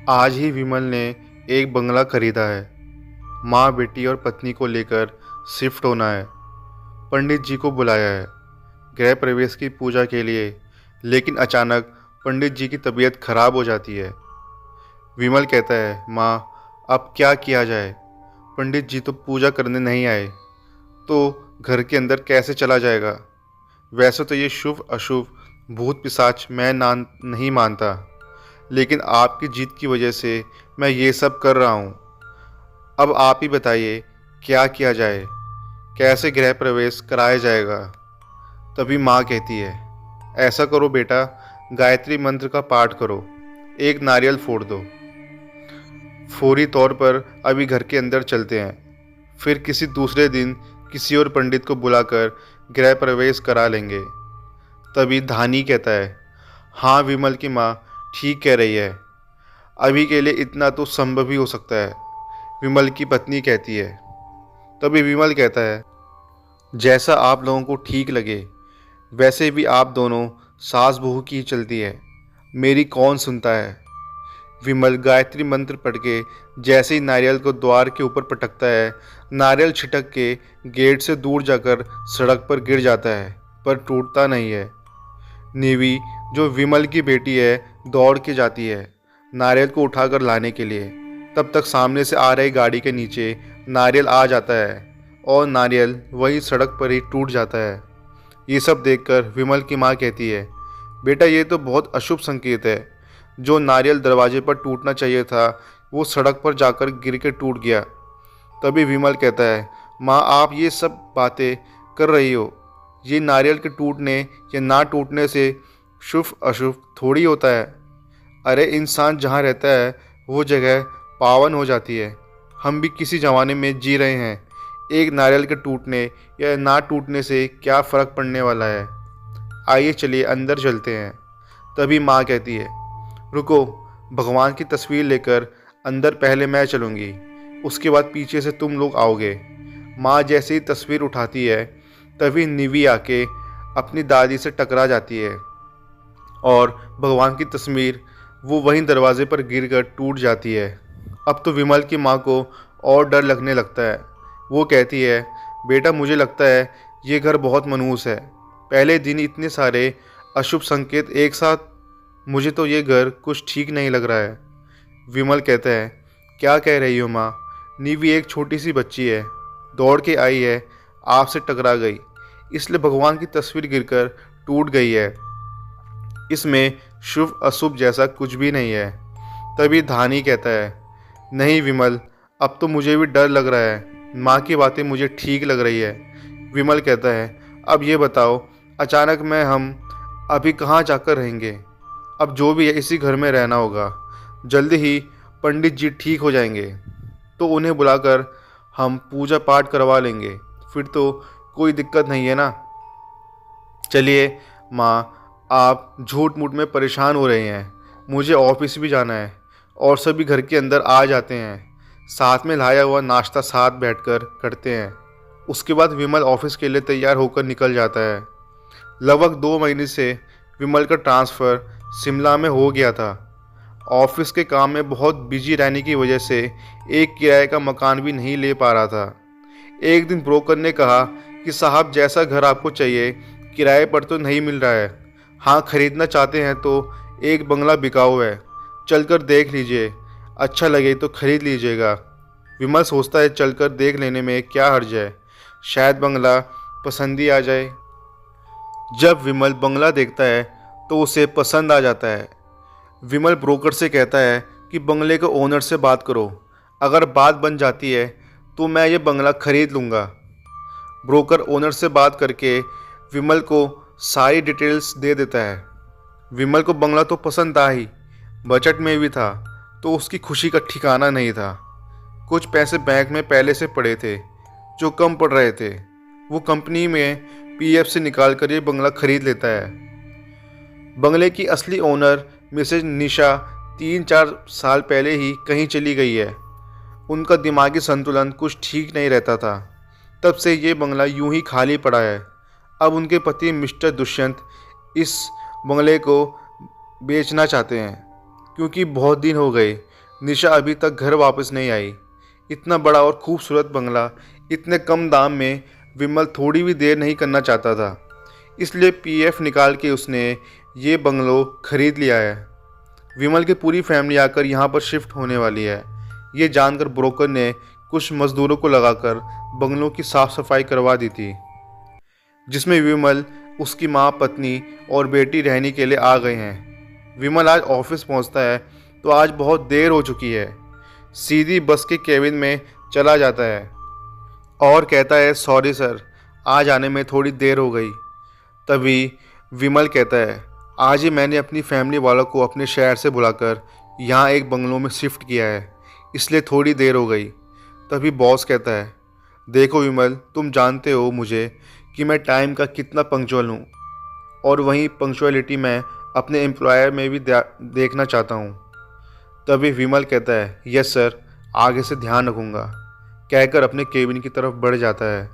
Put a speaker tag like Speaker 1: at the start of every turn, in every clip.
Speaker 1: आज ही विमल ने एक बंगला खरीदा है। माँ बेटी और पत्नी को लेकर शिफ्ट होना है। पंडित जी को बुलाया है गृह प्रवेश की पूजा के लिए, लेकिन अचानक पंडित जी की तबीयत खराब हो जाती है। विमल कहता है, माँ अब क्या किया जाए? पंडित जी तो पूजा करने नहीं आए, तो घर के अंदर कैसे चला जाएगा? वैसे तो ये शुभ अशुभ भूत पिशाच मैं नहीं मानता, लेकिन आपकी जीत की वजह से मैं ये सब कर रहा हूँ। अब आप ही बताइए क्या किया जाए, कैसे गृह प्रवेश कराया जाएगा? तभी माँ कहती है, ऐसा करो बेटा, गायत्री मंत्र का पाठ करो, एक नारियल फोड़ दो। फौरी तौर पर अभी घर के अंदर चलते हैं, फिर किसी दूसरे दिन किसी और पंडित को बुलाकर गृह प्रवेश करा लेंगे। तभी धानी कहता है, हाँ विमल की माँ ठीक कह रही है, अभी के लिए इतना तो संभव ही हो सकता है। विमल की पत्नी कहती है। तभी विमल कहता है, जैसा आप लोगों को ठीक लगे, वैसे भी आप दोनों सास बहू की ही चलती है, मेरी कौन सुनता है। विमल गायत्री मंत्र पढ़ के जैसे ही नारियल को द्वार के ऊपर पटकता है, नारियल छिटक के गेट से दूर जाकर सड़क पर गिर जाता है, पर टूटता नहीं है। नीवी, जो विमल की बेटी है, दौड़ के जाती है नारियल को उठाकर लाने के लिए। तब तक सामने से आ रही गाड़ी के नीचे नारियल आ जाता है और नारियल वही सड़क पर ही टूट जाता है। ये सब देखकर विमल की माँ कहती है, बेटा ये तो बहुत अशुभ संकेत है। जो नारियल दरवाजे पर टूटना चाहिए था, वो सड़क पर जाकर गिर के टूट गया। तभी विमल कहता है, माँ आप ये सब बातें कर रही हो, ये नारियल के टूटने या ना टूटने से शुभ अशुभ थोड़ी होता है। अरे इंसान जहाँ रहता है वो जगह पावन हो जाती है। हम भी किसी ज़माने में जी रहे हैं, एक नारियल के टूटने या ना टूटने से क्या फ़र्क पड़ने वाला है। आइए चलिए अंदर चलते हैं। तभी माँ कहती है, रुको, भगवान की तस्वीर लेकर अंदर पहले मैं चलूँगी, उसके बाद पीछे से तुम लोग आओगे। माँ जैसे ही तस्वीर उठाती है, तभी निवी आके अपनी दादी से टकरा जाती है और भगवान की तस्वीर वो वहीं दरवाजे पर गिरकर टूट जाती है। अब तो विमल की माँ को और डर लगने लगता है। वो कहती है, बेटा मुझे लगता है ये घर बहुत मनहूस है, पहले दिन इतने सारे अशुभ संकेत एक साथ, मुझे तो ये घर कुछ ठीक नहीं लग रहा है। विमल कहता है, क्या कह रही हो माँ? नीवी एक छोटी सी बच्ची है, दौड़ के आई है, आपसे टकरा गई, इसलिए भगवान की तस्वीर गिरकर टूट गई है। इसमें शुभ अशुभ जैसा कुछ भी नहीं है। तभी धानी कहता है, नहीं विमल, अब तो मुझे भी डर लग रहा है, माँ की बातें मुझे ठीक लग रही है। विमल कहता है, अब ये बताओ, अचानक में हम अभी कहाँ जाकर रहेंगे? अब जो भी है इसी घर में रहना होगा। जल्दी ही पंडित जी ठीक हो जाएंगे तो उन्हें बुलाकर हम पूजा पाठ करवा लेंगे, फिर तो कोई दिक्कत नहीं है ना। चलिए माँ, आप झूठ मूठ में परेशान हो रहे हैं, मुझे ऑफिस भी जाना है। और सभी घर के अंदर आ जाते हैं, साथ में लाया हुआ नाश्ता साथ बैठकर करते हैं। उसके बाद विमल ऑफिस के लिए तैयार होकर निकल जाता है। लगभग 2 महीने से विमल का ट्रांसफ़र शिमला में हो गया था। ऑफिस के काम में बहुत बिजी रहने की वजह से एक किराए का मकान भी नहीं ले पा रहा था। एक दिन ब्रोकर ने कहा कि साहब जैसा घर आपको चाहिए किराए पर तो नहीं मिल रहा है, हाँ खरीदना चाहते हैं तो एक बंगला बिकाऊ है, चलकर देख लीजिए, अच्छा लगे तो खरीद लीजिएगा। विमल सोचता है चलकर देख लेने में क्या हर्ज है, शायद बंगला पसंद ही आ जाए। जब विमल बंगला देखता है तो उसे पसंद आ जाता है। विमल ब्रोकर से कहता है कि बंगले के ओनर से बात करो, अगर बात बन जाती है तो मैं ये बंगला खरीद लूँगा। ब्रोकर ओनर से बात करके विमल को सारी डिटेल्स दे देता है। विमल को बंगला तो पसंद आ ही, बजट में भी था, तो उसकी खुशी का ठिकाना नहीं था। कुछ पैसे बैंक में पहले से पड़े थे जो कम पड़ रहे थे, वो कंपनी में पीएफ से निकाल कर ये बंगला खरीद लेता है। बंगले की असली ओनर मिसेज निशा 3-4 साल पहले ही कहीं चली गई है। उनका दिमागी संतुलन कुछ ठीक नहीं रहता था, तब से ये बंगला यूं ही खाली पड़ा है। अब उनके पति मिस्टर दुष्यंत इस बंगले को बेचना चाहते हैं, क्योंकि बहुत दिन हो गए निशा अभी तक घर वापस नहीं आई। इतना बड़ा और खूबसूरत बंगला इतने कम दाम में विमल थोड़ी भी देर नहीं करना चाहता था, इसलिए पीएफ निकाल के उसने ये बंगलो खरीद लिया है। विमल की पूरी फैमिली आकर यहाँ पर शिफ्ट होने वाली है। ये जानकर ब्रोकर ने कुछ मजदूरों को लगाकर बंगलों की साफ सफाई करवा दी थी, जिसमें विमल, उसकी माँ, पत्नी और बेटी रहने के लिए आ गए हैं। विमल आज ऑफिस पहुँचता है तो आज बहुत देर हो चुकी है। सीधी बस के केबिन में चला जाता है और कहता है, सॉरी सर, आज आने में थोड़ी देर हो गई। तभी विमल कहता है, आज ही मैंने अपनी फैमिली वालों को अपने शहर से बुलाकर यहाँ एक बंगलों में शिफ्ट किया है, इसलिए थोड़ी देर हो गई। तभी बॉस कहता है, देखो विमल, तुम जानते हो मुझे कि मैं टाइम का कितना पंक्चुअल हूँ, और वहीं पंक्चुअलिटी मैं अपने एम्प्लॉयर में भी देखना चाहता हूँ। तभी विमल कहता है, यस सर, आगे से ध्यान रखूँगा, कहकर अपने केबिन की तरफ बढ़ जाता है।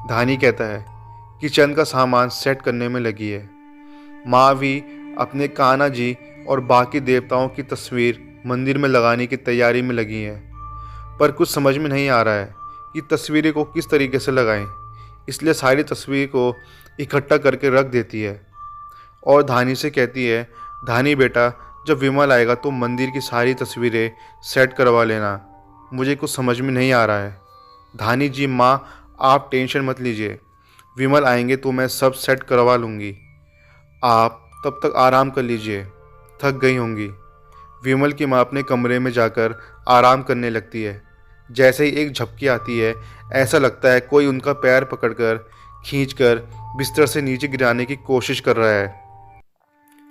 Speaker 1: धानी कहता है, किचन का सामान सेट करने में लगी है। माँ भी अपने कान्हा जी और बाकी देवताओं की तस्वीर मंदिर में लगाने की तैयारी में लगी है, पर कुछ समझ में नहीं आ रहा है कि तस्वीरें को किस तरीके से लगाएं, इसलिए सारी तस्वीर को इकट्ठा करके रख देती है और धानी से कहती है, धानी बेटा, जब विमल आएगा तो मंदिर की सारी तस्वीरें सेट करवा लेना, मुझे कुछ समझ में नहीं आ रहा है। धानी जी, माँ आप टेंशन मत लीजिए, विमल आएंगे तो मैं सब सेट करवा लूँगी, आप तब तक आराम कर लीजिए, थक गई होंगी। विमल की माँ अपने कमरे में जाकर आराम करने लगती है। जैसे ही एक झपकी आती है, ऐसा लगता है कोई उनका पैर पकड़कर खींचकर बिस्तर से नीचे गिराने की कोशिश कर रहा है।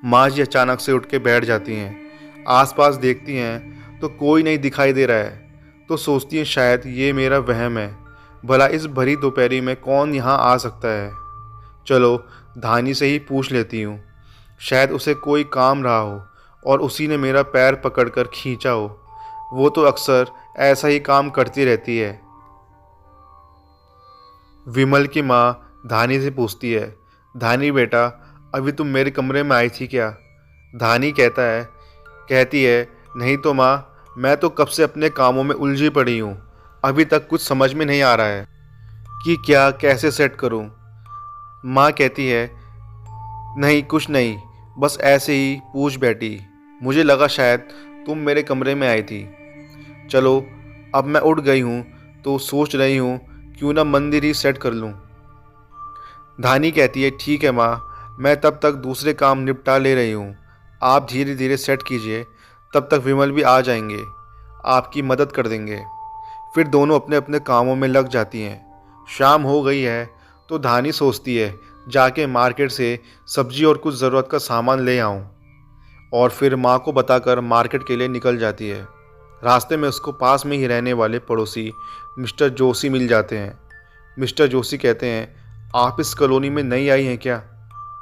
Speaker 1: माँ जी अचानक से उठ के बैठ जाती हैं, आसपास देखती हैं तो कोई नहीं दिखाई दे रहा है, तो सोचती हैं शायद ये मेरा वहम है, भला इस भरी दोपहरी में कौन यहाँ आ सकता है। चलो धानी से ही पूछ लेती हूँ, शायद उसे कोई काम रहा हो और उसी ने मेरा पैर पकड़कर खींचा हो, वो तो अक्सर ऐसा ही काम करती रहती है। विमल की माँ धानी से पूछती है, धानी बेटा, अभी तुम मेरे कमरे में आई थी क्या? धानी कहती है, नहीं तो माँ, मैं तो कब से अपने कामों में उलझी पड़ी हूँ, अभी तक कुछ समझ में नहीं आ रहा है कि क्या कैसे सेट करूँ। माँ कहती है, नहीं कुछ नहीं, बस ऐसे ही पूछ बैठी, मुझे लगा शायद तुम मेरे कमरे में आई थी। चलो अब मैं उठ गई हूँ तो सोच रही हूँ क्यों ना मंदिर ही सेट कर लूँ। धानी कहती है, ठीक है माँ, मैं तब तक दूसरे काम निपटा ले रही हूँ, आप धीरे धीरे सेट कीजिए, तब तक विमल भी आ जाएंगे, आपकी मदद कर देंगे। फिर दोनों अपने अपने कामों में लग जाती हैं। शाम हो गई है तो धानी सोचती है जाके मार्केट से सब्जी और कुछ ज़रूरत का सामान ले आऊँ, और फिर माँ को बताकर मार्केट के लिए निकल जाती है। रास्ते में उसको पास में ही रहने वाले पड़ोसी मिस्टर जोशी मिल जाते हैं। मिस्टर जोशी कहते हैं, आप इस कॉलोनी में नई आई हैं क्या?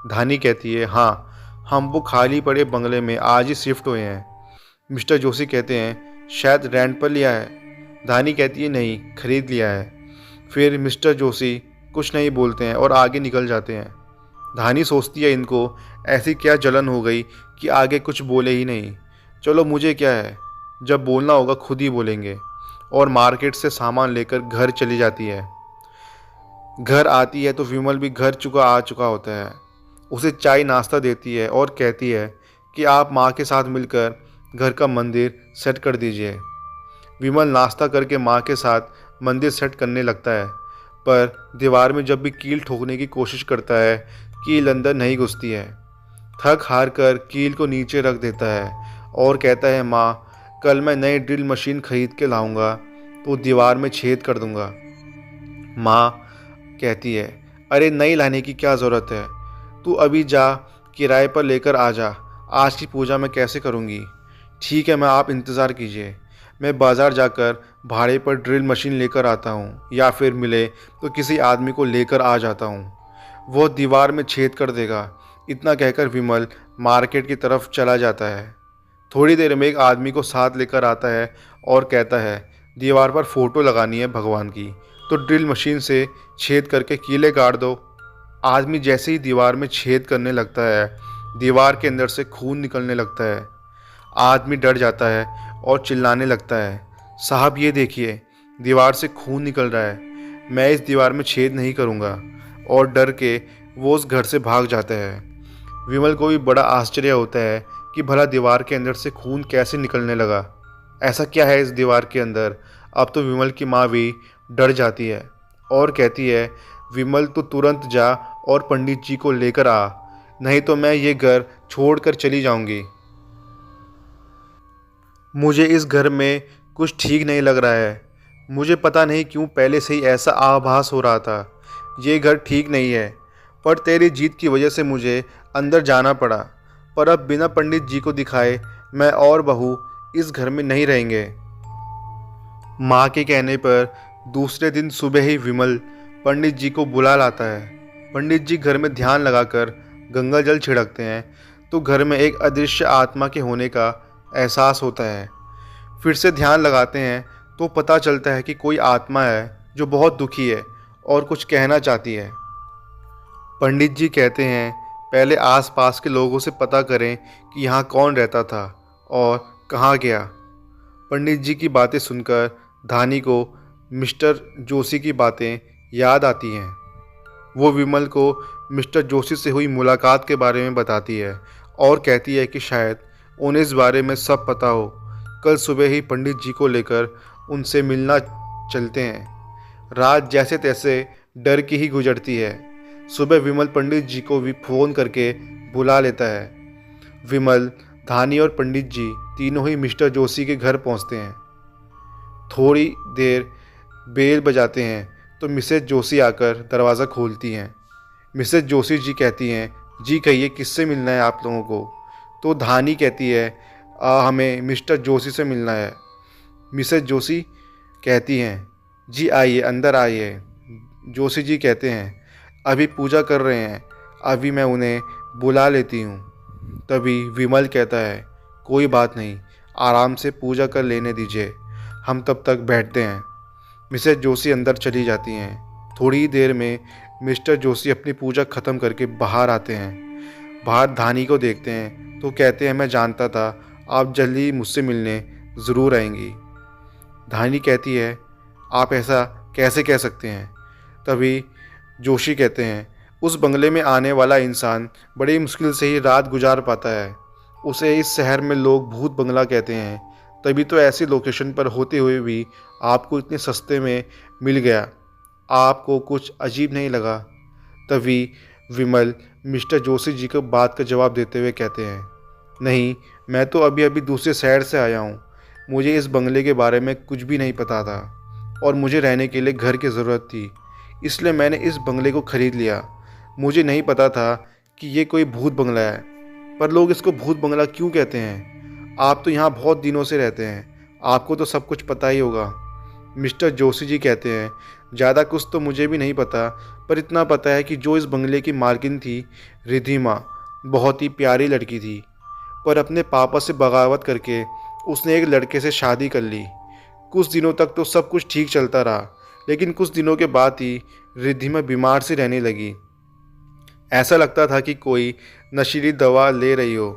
Speaker 1: धानी कहती है, हाँ, हम वो खाली पड़े बंगले में आज ही शिफ्ट हुए हैं। मिस्टर जोशी कहते हैं, शायद रेंट पर लिया है। धानी कहती है, नहीं, खरीद लिया है। फिर मिस्टर जोशी कुछ नहीं बोलते हैं और आगे निकल जाते हैं। धानी सोचती है, इनको ऐसी क्या जलन हो गई कि आगे कुछ बोले ही नहीं। चलो मुझे क्या है, जब बोलना होगा खुद ही बोलेंगे, और मार्केट से सामान लेकर घर चली जाती है। घर आती है तो विमल भी घर आ चुका होता है। उसे चाय नाश्ता देती है और कहती है कि आप माँ के साथ मिलकर घर का मंदिर सेट कर दीजिए। विमल नाश्ता करके माँ के साथ मंदिर सेट करने लगता है, पर दीवार में जब भी कील ठोकने की कोशिश करता है, कील अंदर नहीं घुसती है। थक हार कर कील को नीचे रख देता है और कहता है, माँ, कल मैं नई ड्रिल मशीन खरीद के लाऊंगा तो दीवार में छेद कर दूंगा। माँ कहती है, अरे नई लाने की क्या ज़रूरत है, तू अभी जा किराए पर लेकर आ जा, आज की पूजा मैं कैसे करूँगी। ठीक है मैं, आप इंतज़ार कीजिए, मैं बाज़ार जाकर भाड़े पर ड्रिल मशीन लेकर आता हूँ, या फिर मिले तो किसी आदमी को लेकर आ जाता हूँ, वो दीवार में छेद कर देगा। इतना कहकर विमल मार्केट की तरफ चला जाता है। थोड़ी देर में एक आदमी को साथ लेकर आता है और कहता है, दीवार पर फ़ोटो लगानी है भगवान की, तो ड्रिल मशीन से छेद करके कीले गाड़ दो। आदमी जैसे ही दीवार में छेद करने लगता है, दीवार के अंदर से खून निकलने लगता है। आदमी डर जाता है और चिल्लाने लगता है, साहब ये देखिए, दीवार से खून निकल रहा है, मैं इस दीवार में छेद नहीं करूँगा। और डर के वो उस घर से भाग जाता है। विमल को भी बड़ा आश्चर्य होता है कि भला दीवार के अंदर से खून कैसे निकलने लगा, ऐसा क्या है इस दीवार के अंदर। अब तो विमल की माँ भी डर जाती है और कहती है, विमल तो तुरंत जा और पंडित जी को लेकर आ, नहीं तो मैं ये घर छोड़कर चली जाऊंगी। मुझे इस घर में कुछ ठीक नहीं लग रहा है। मुझे पता नहीं क्यों पहले से ही ऐसा आभास हो रहा था, ये घर ठीक नहीं है, पर तेरी जीत की वजह से मुझे अंदर जाना पड़ा। पर अब बिना पंडित जी को दिखाए मैं और बहू इस घर में नहीं रहेंगे। माँ के कहने पर दूसरे दिन सुबह ही विमल पंडित जी को बुला लाता है। पंडित जी घर में ध्यान लगाकर गंगा जल छिड़कते हैं तो घर में एक अदृश्य आत्मा के होने का एहसास होता है। फिर से ध्यान लगाते हैं तो पता चलता है कि कोई आत्मा है जो बहुत दुखी है और कुछ कहना चाहती है। पंडित जी कहते हैं, पहले आसपास के लोगों से पता करें कि यहाँ कौन रहता था और कहाँ गया। पंडित जी की बातें सुनकर धानी को मिस्टर जोशी की बातें याद आती हैं। वो विमल को मिस्टर जोशी से हुई मुलाकात के बारे में बताती है और कहती है कि शायद उन्हें इस बारे में सब पता हो। कल सुबह ही पंडित जी को लेकर उनसे मिलना चलते हैं। रात जैसे तैसे डर की ही गुजरती है। सुबह विमल पंडित जी को भी फ़ोन करके बुला लेता है। विमल, धानी और पंडित जी तीनों ही मिस्टर जोशी के घर पहुंचते हैं। थोड़ी देर बेल बजाते हैं तो मिसेज जोशी आकर दरवाज़ा खोलती हैं। मिसेज जोशी जी कहती हैं, जी कहिए, किससे मिलना है आप लोगों को। तो धानी कहती है, हमें मिस्टर जोशी से मिलना है। मिसेज जोशी कहती हैं, जी आइए, अंदर आइए। जोशी जी कहते हैं, अभी पूजा कर रहे हैं, अभी मैं उन्हें बुला लेती हूँ। तभी विमल कहता है, कोई बात नहीं, आराम से पूजा कर लेने दीजिए, हम तब तक बैठते हैं। मिसेज जोशी अंदर चली जाती हैं। थोड़ी ही देर में मिस्टर जोशी अपनी पूजा ख़त्म करके बाहर आते हैं। बाहर धानी को देखते हैं तो कहते हैं, मैं जानता था आप जल्दी मुझसे मिलने ज़रूर आएंगी। धानी कहती है, आप ऐसा कैसे कह सकते हैं। तभी जोशी कहते हैं, उस बंगले में आने वाला इंसान बड़ी मुश्किल से ही रात गुजार पाता है। उसे इस शहर में लोग भूत बंगला कहते हैं। तभी तो ऐसी लोकेशन पर होते हुए भी आपको इतने सस्ते में मिल गया। आपको कुछ अजीब नहीं लगा। तभी विमल मिस्टर जोशी जी को बात का जवाब देते हुए कहते हैं, नहीं, मैं तो अभी अभी दूसरे शहर से आया हूँ। मुझे इस बंगले के बारे में कुछ भी नहीं पता था और मुझे रहने के लिए घर की ज़रूरत थी, इसलिए मैंने इस बंगले को ख़रीद लिया। मुझे नहीं पता था कि ये कोई भूत बंगला है। पर लोग इसको भूत बंगला क्यों कहते हैं। आप तो यहाँ बहुत दिनों से रहते हैं, आपको तो सब कुछ पता ही होगा। मिस्टर जोशी जी कहते हैं, ज़्यादा कुछ तो मुझे भी नहीं पता, पर इतना पता है कि जो इस बंगले की मालकिन थी, रिद्धिमा, बहुत ही प्यारी लड़की थी। पर अपने पापा से बगावत करके उसने एक लड़के से शादी कर ली। कुछ दिनों तक तो सब कुछ ठीक चलता रहा, लेकिन कुछ दिनों के बाद ही रिद्धिमा बीमार सी रहने लगी। ऐसा लगता था कि कोई नशीली दवा ले रही हो।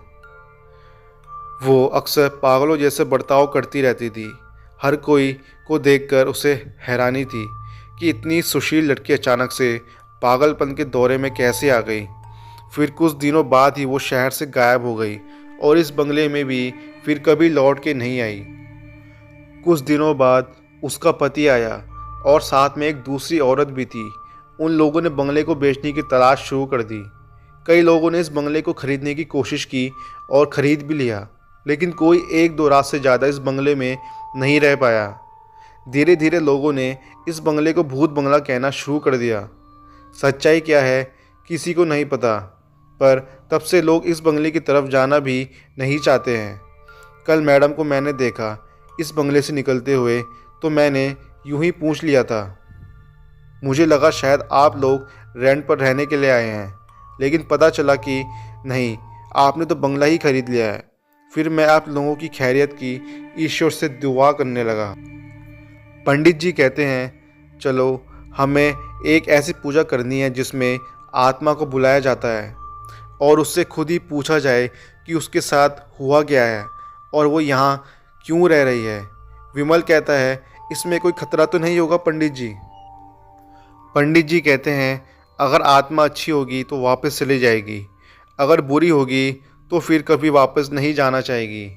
Speaker 1: वो अक्सर पागलों जैसे बर्ताव करती रहती थी। हर कोई को देखकर उसे हैरानी थी कि इतनी सुशील लड़की अचानक से पागलपन के दौरे में कैसे आ गई। फिर कुछ दिनों बाद ही वो शहर से गायब हो गई और इस बंगले में भी फिर कभी लौट के नहीं आई। कुछ दिनों बाद उसका पति आया और साथ में एक दूसरी औरत भी थी। उन लोगों ने बंगले को बेचने की तलाश शुरू कर दी। कई लोगों ने इस बंगले को खरीदने की कोशिश की और ख़रीद भी लिया, लेकिन कोई एक दो रात से ज़्यादा इस बंगले में नहीं रह पाया। धीरे धीरे लोगों ने इस बंगले को भूत बंगला कहना शुरू कर दिया। सच्चाई क्या है किसी को नहीं पता, पर तब से लोग इस बंगले की तरफ जाना भी नहीं चाहते हैं। कल मैडम को मैंने देखा इस बंगले से निकलते हुए, तो मैंने यूं ही पूछ लिया था। मुझे लगा शायद आप लोग रेंट पर रहने के लिए आए हैं, लेकिन पता चला कि नहीं, आपने तो बंगला ही खरीद लिया है। फिर मैं आप लोगों की खैरियत की ईश्वर से दुआ करने लगा। पंडित जी कहते हैं, चलो, हमें एक ऐसी पूजा करनी है जिसमें आत्मा को बुलाया जाता है और उससे खुद ही पूछा जाए कि उसके साथ हुआ क्या है और वो यहाँ क्यों रह रही है? विमल कहता है, इसमें कोई खतरा तो नहीं होगा पंडित जी? पंडित जी कहते हैं, अगर आत्मा अच्छी होगी तो वापस चली जाएगी, अगर बुरी होगी तो फिर कभी वापस नहीं जाना चाहेगी,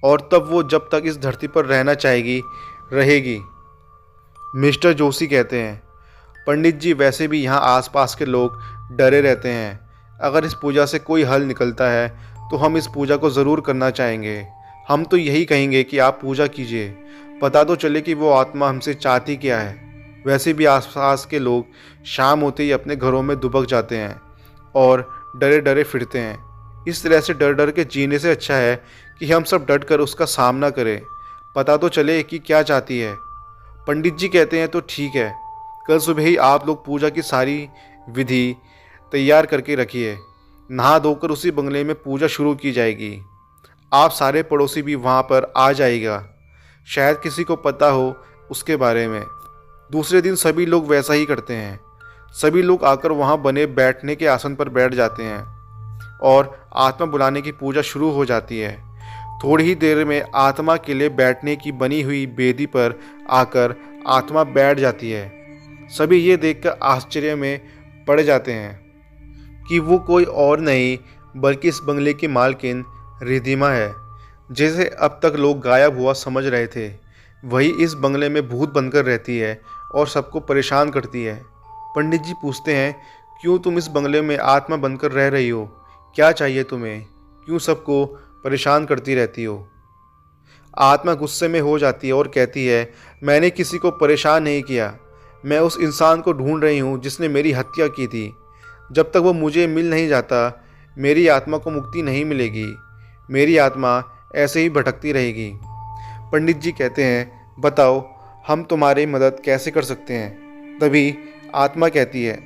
Speaker 1: और तब वो जब तक इस धरती पर रहना चाहेगी रहेगी। मिस्टर जोशी कहते हैं, पंडित जी वैसे भी यहाँ आसपास के लोग डरे रहते हैं। अगर इस पूजा से कोई हल निकलता है तो हम इस पूजा को ज़रूर करना चाहेंगे। हम तो यही कहेंगे कि आप पूजा कीजिए, पता तो चले कि वो आत्मा हमसे चाहती क्या है। वैसे भी आसपास के लोग शाम होते ही अपने घरों में दुबक जाते हैं और डरे डरे फिरते हैं। इस तरह से डर डर के जीने से अच्छा है कि हम सब डट कर उसका सामना करें, पता तो चले कि क्या चाहती है। पंडित जी कहते हैं, तो ठीक है, कल सुबह ही आप लोग पूजा की सारी विधि तैयार करके रखिए। नहा धोकर उसी बंगले में पूजा शुरू की जाएगी। आप सारे पड़ोसी भी वहाँ पर आ जाएगा, शायद किसी को पता हो उसके बारे में। दूसरे दिन सभी लोग वैसा ही करते हैं। सभी लोग आकर वहाँ बने बैठने के आसन पर बैठ जाते हैं और आत्मा बुलाने की पूजा शुरू हो जाती है। थोड़ी ही देर में आत्मा के लिए बैठने की बनी हुई बेदी पर आकर आत्मा बैठ जाती है। सभी ये देखकर आश्चर्य में पड़ जाते हैं कि वो कोई और नहीं बल्कि इस बंगले की मालकिन रिधिमा है, जिसे अब तक लोग गायब हुआ समझ रहे थे। वही इस बंगले में भूत बनकर रहती है और सबको परेशान करती है। पंडित जी पूछते हैं, क्यों तुम इस बंगले में आत्मा बनकर रह रही हो? क्या चाहिए तुम्हें? क्यों सबको परेशान करती रहती हो? आत्मा गुस्से में हो जाती है और कहती है, मैंने किसी को परेशान नहीं किया। मैं उस इंसान को ढूंढ रही हूँ जिसने मेरी हत्या की थी। जब तक वो मुझे मिल नहीं जाता, मेरी आत्मा को मुक्ति नहीं मिलेगी। मेरी आत्मा ऐसे ही भटकती रहेगी। पंडित जी कहते हैं, बताओ हम तुम्हारी मदद कैसे कर सकते हैं? तभी आत्मा कहती है,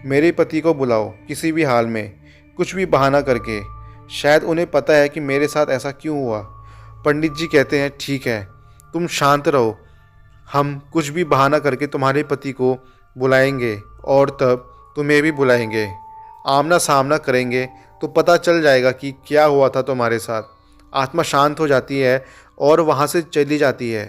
Speaker 1: मेरे पति को बुलाओ किसी भी हाल में, कुछ भी बहाना करके। शायद उन्हें पता है कि मेरे साथ ऐसा क्यों हुआ। पंडित जी कहते हैं, ठीक है, तुम शांत रहो, हम कुछ भी बहाना करके तुम्हारे पति को बुलाएंगे और तब तुम्हें भी बुलाएंगे। आमना सामना करेंगे तो पता चल जाएगा कि क्या हुआ था तुम्हारे साथ। आत्मा शांत हो जाती है और वहाँ से चली जाती है।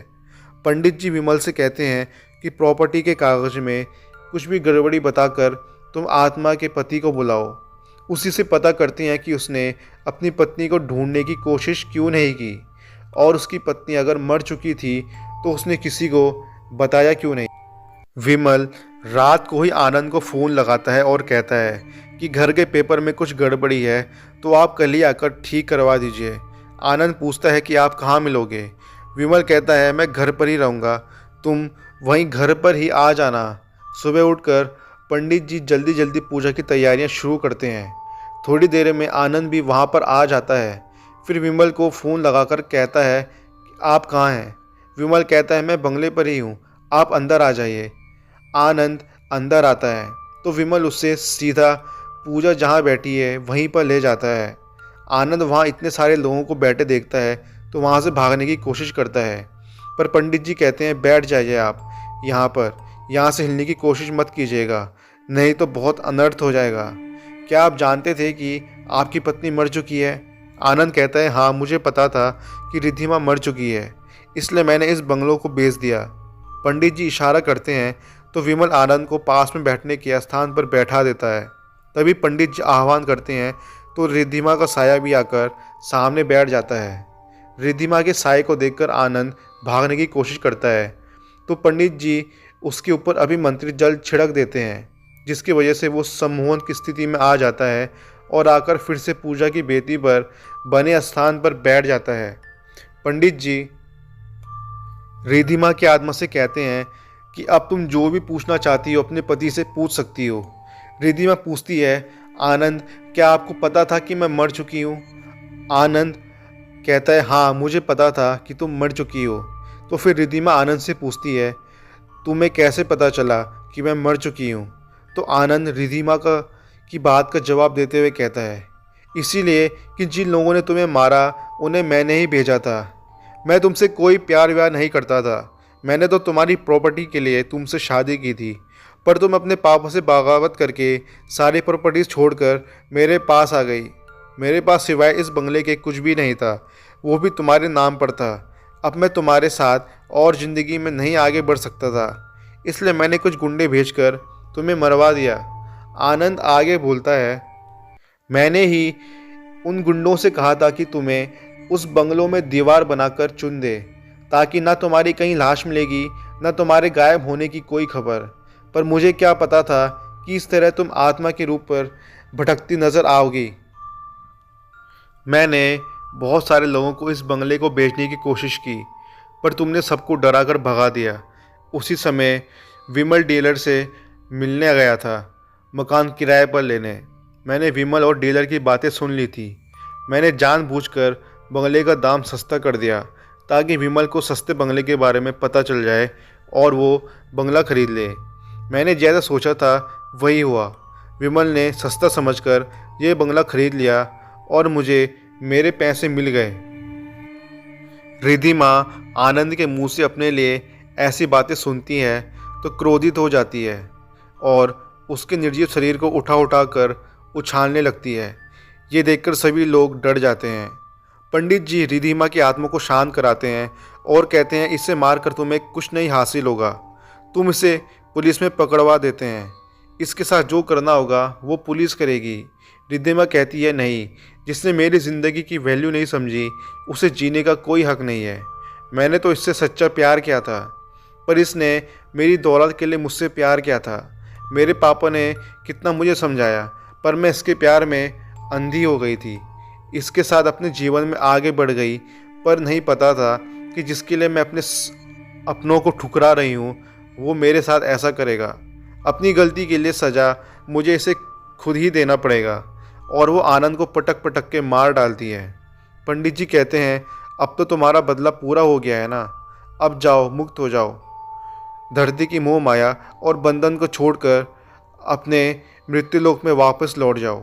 Speaker 1: पंडित जी विमल से कहते हैं कि प्रॉपर्टी के कागज में कुछ भी गड़बड़ी बताकर तुम आत्मा के पति को बुलाओ। उसी से पता करते हैं कि उसने अपनी पत्नी को ढूंढने की कोशिश क्यों नहीं की, और उसकी पत्नी अगर मर चुकी थी तो उसने किसी को बताया क्यों नहीं। विमल रात को ही आनंद को फ़ोन लगाता है और कहता है कि घर के पेपर में कुछ गड़बड़ी है, तो आप कल ही आकर ठीक करवा दीजिए। आनंद पूछता है कि आप कहाँ मिलोगे? विमल कहता है, मैं घर पर ही रहूँगा, तुम वहीं घर पर ही आ जाना। सुबह उठकर पंडित जी जल्दी जल्दी पूजा की तैयारियां शुरू करते हैं। थोड़ी देर में आनंद भी वहाँ पर आ जाता है। फिर विमल को फ़ोन लगाकर कहता है कि आप कहाँ हैं? विमल कहता है, मैं बंगले पर ही हूँ, आप अंदर आ जाइए। आनंद अंदर आता है तो विमल उससे सीधा पूजा जहाँ बैठी है वहीं पर ले जाता है। आनंद वहाँ इतने सारे लोगों को बैठे देखता है तो वहाँ से भागने की कोशिश करता है, पर पंडित जी कहते हैं, बैठ जाइए आप यहाँ पर, यहाँ से हिलने की कोशिश मत कीजिएगा, नहीं तो बहुत अनर्थ हो जाएगा। क्या आप जानते थे कि आपकी पत्नी मर चुकी है? आनंद कहता है, हाँ, मुझे पता था कि रिद्धिमा मर चुकी है, इसलिए मैंने इस बंगलों को बेच दिया। पंडित जी इशारा करते हैं तो विमल आनंद को पास में बैठने के स्थान पर बैठा देता है। तभी पंडित जी आह्वान करते हैं तो रिद्धिमा का साया भी आकर सामने बैठ जाता है। रिद्धिमा के साये को देखकर आनंद भागने की कोशिश करता है तो पंडित जी उसके ऊपर अभिमंत्रित जल छिड़क देते हैं, जिसकी वजह से वो सम्मोहन की स्थिति में आ जाता है और आकर फिर से पूजा की बेदी पर बने स्थान पर बैठ जाता है। पंडित जी रिद्धिमा की आत्मा से कहते हैं कि अब तुम जो भी पूछना चाहती हो अपने पति से पूछ सकती हो। रिद्धिमा पूछती है, आनंद, क्या आपको पता था कि मैं मर चुकी हूँ? आनंद कहता है, हाँ, मुझे पता था कि तुम मर चुकी हो। तो फिर रिद्धिमा आनंद से पूछती है, तुम्हें कैसे पता चला कि मैं मर चुकी हूँ? तो आनंद रिद्धिमा की बात का जवाब देते हुए कहता है, इसीलिए कि जिन लोगों ने तुम्हें मारा उन्हें मैंने ही भेजा था। मैं तुमसे कोई प्यार व्यार नहीं करता था। मैंने तो तुम्हारी प्रॉपर्टी के लिए तुमसे शादी की थी, पर तुम अपने पापों से बगावत करके सारी प्रॉपर्टीज छोड़कर मेरे पास आ गई। मेरे पास सिवाय इस बंगले के कुछ भी नहीं था, वो भी तुम्हारे नाम पर था। अब मैं तुम्हारे साथ और ज़िंदगी में नहीं आगे बढ़ सकता था, इसलिए मैंने कुछ गुंडे भेजकर तुम्हें मरवा दिया। आनंद आगे बोलता है, मैंने ही उन गुंडों से कहा था कि तुम्हें उस बंगलों में दीवार बनाकर चुन दे, ताकि ना तुम्हारी कहीं लाश मिलेगी, ना तुम्हारे गायब होने की कोई खबर। पर मुझे क्या पता था कि इस तरह तुम आत्मा के रूप पर भटकती नजर आओगी। मैंने बहुत सारे लोगों को इस बंगले को बेचने की कोशिश की, पर तुमने सबको डराकर भगा दिया। उसी समय विमल डीलर से मिलने गया था, मकान किराए पर लेने। मैंने विमल और डीलर की बातें सुन ली थी। मैंने जानबूझकर बंगले का दाम सस्ता कर दिया, ताकि विमल को सस्ते बंगले के बारे में पता चल जाए और वो बंगला खरीद ले। मैंने जैसा सोचा था वही हुआ। विमल ने सस्ता समझकर ये बंगला खरीद लिया और मुझे मेरे पैसे मिल गए। रिद्धि माँ आनंद के मुंह से अपने लिए ऐसी बातें सुनती है तो क्रोधित हो जाती है और उसके निर्जीव शरीर को उठा उठा कर उछालने लगती है। ये देखकर सभी लोग डर जाते हैं। पंडित जी रिद्धि माँ की आत्मा को शांत कराते हैं और कहते हैं, इसे मारकर तुम्हें कुछ नहीं हासिल होगा। तुम इसे पुलिस में पकड़वा देते हैं। इसके साथ जो करना होगा वो पुलिस करेगी। रिद्धि माँ कहती है, नहीं, जिसने मेरी ज़िंदगी की वैल्यू नहीं समझी उसे जीने का कोई हक नहीं है। मैंने तो इससे सच्चा प्यार किया था, पर इसने मेरी दौलत के लिए मुझसे प्यार किया था। मेरे पापा ने कितना मुझे समझाया, पर मैं इसके प्यार में अंधी हो गई थी। इसके साथ अपने जीवन में आगे बढ़ गई, पर नहीं पता था कि जिसके लिए मैं अपने अपनों को ठुकरा रही हूँ वो मेरे साथ ऐसा करेगा। अपनी गलती के लिए सज़ा मुझे इसे खुद ही देना पड़ेगा। और वो आनंद को पटक पटक के मार डालती है। पंडित जी कहते हैं, अब तो तुम्हारा बदला पूरा हो गया है ना, अब जाओ, मुक्त हो जाओ। धरती की मोह माया और बंधन को छोड़कर अपने मृत्युलोक में वापस लौट जाओ।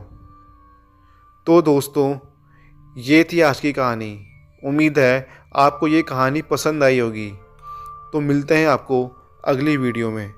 Speaker 1: तो दोस्तों, ये थी आज की कहानी। उम्मीद है आपको ये कहानी पसंद आई होगी। तो मिलते हैं आपको अगली वीडियो में।